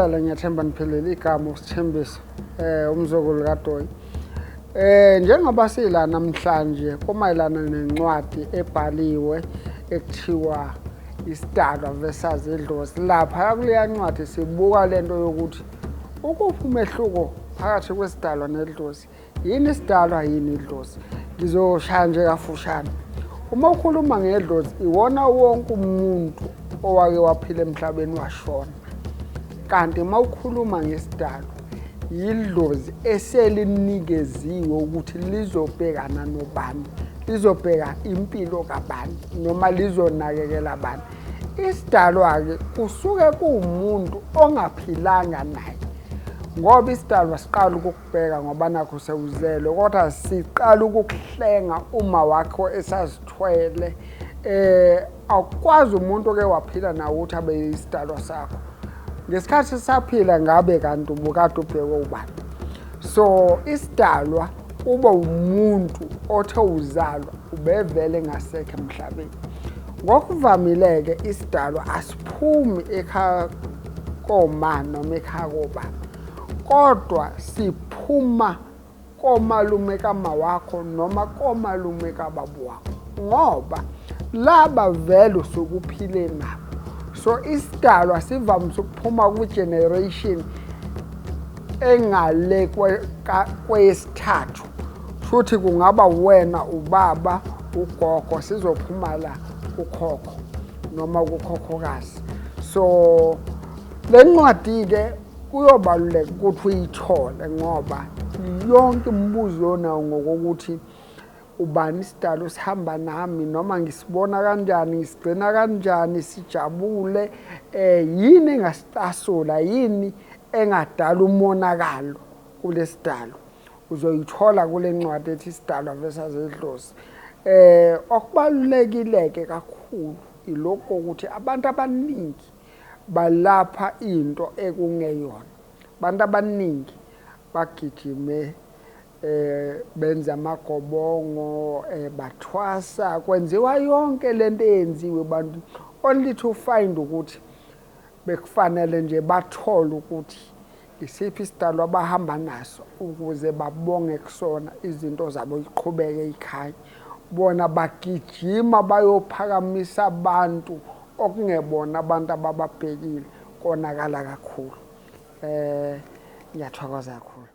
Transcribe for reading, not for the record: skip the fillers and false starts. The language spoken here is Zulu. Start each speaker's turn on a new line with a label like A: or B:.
A: Siyahlala ngiyathemba niphelele igama uSithembiso umzukulu kaDoyi. Njengoba sila namhlanje kumayelana nencwadi ebhaliwe ekuthiwa Isidalwa versus Idlozi. Lapha kuleya ncwadi sibuka lento yokuthi ukuphi umehluko phakathi kwesidalwa nedlozi. Yini isidalwa yini idlozi? Ngizoshaya nje kafushane. Uma ukhuluma ngedlozi iwona wonke umuntu owake waphila emhlabeni washona. Kanti uma ukhuluma ngesidalwa yidlozi eselinikeziwe ukuthi lizobhekana nobani, lizobheka impilo kabani noma lizonakekela abantu. Isidalwa-ke kusuke kuwumuntu ongaphilanga naye, ngoba isidalwa siqala ukukubheka ngoba nakho sewuzelwe, kodwa siqala ukukuhlenga uma wakho esazithwele. Awukwazi umuntu oke waphila nawe ukuthi abe isidalwa sakho. Ngesikhathi saphila ngabe kanti ubukade ubhekwe ubani. So isidalwa uba umuntu othe uzalwa ubevele ngasekho emhlabeni. Ngokuvamile-ke isidalwa asiphumi ekhaya koma noma ekhaya kobaba, kodwa siphuma komalume kama wakho noma komalume kababa wakho, ngoba laba vele usukuphile nabo. So isidalwa sivamise ukuphuma ku-generation engale kwesithathu. Futhi kungaba wena, ubaba, ugogo, sizophuma la ukhokho noma kukhokhokazi. So le ncwadi-ke kuyobaluleka ukuthi uyithole ngoba yonke imibuzo onawo ngokokuthi ubani isidalwa sihamba nami noma ngisibona kanjani, ngisigcina kanjani, sijabule, yini engasicasula, yini engadala umonakalo kulesidalwa, uzoyithola kule ncwadi ethi Isidalwa versus Idlozi. Okubalulekile-ke kakhulu ilokho ukuthi abantu abaningi balapha into ekungeyona. Abantu abaningi bagijime benza amagobongo, bathwasa, kwenziwa yonke lento eyenziwe bantu, only to find ukuthi bekufanele nje bathole ukuthi isiphi isidalwa abahamba naso ukuze babonge kusona izinto zabo ziqhubeke ekhaya. Bona bagijima bayophakamisa abantu okungebona abantu abababhekile, konakala kakhulu. Ngiyathokoza kakhulu.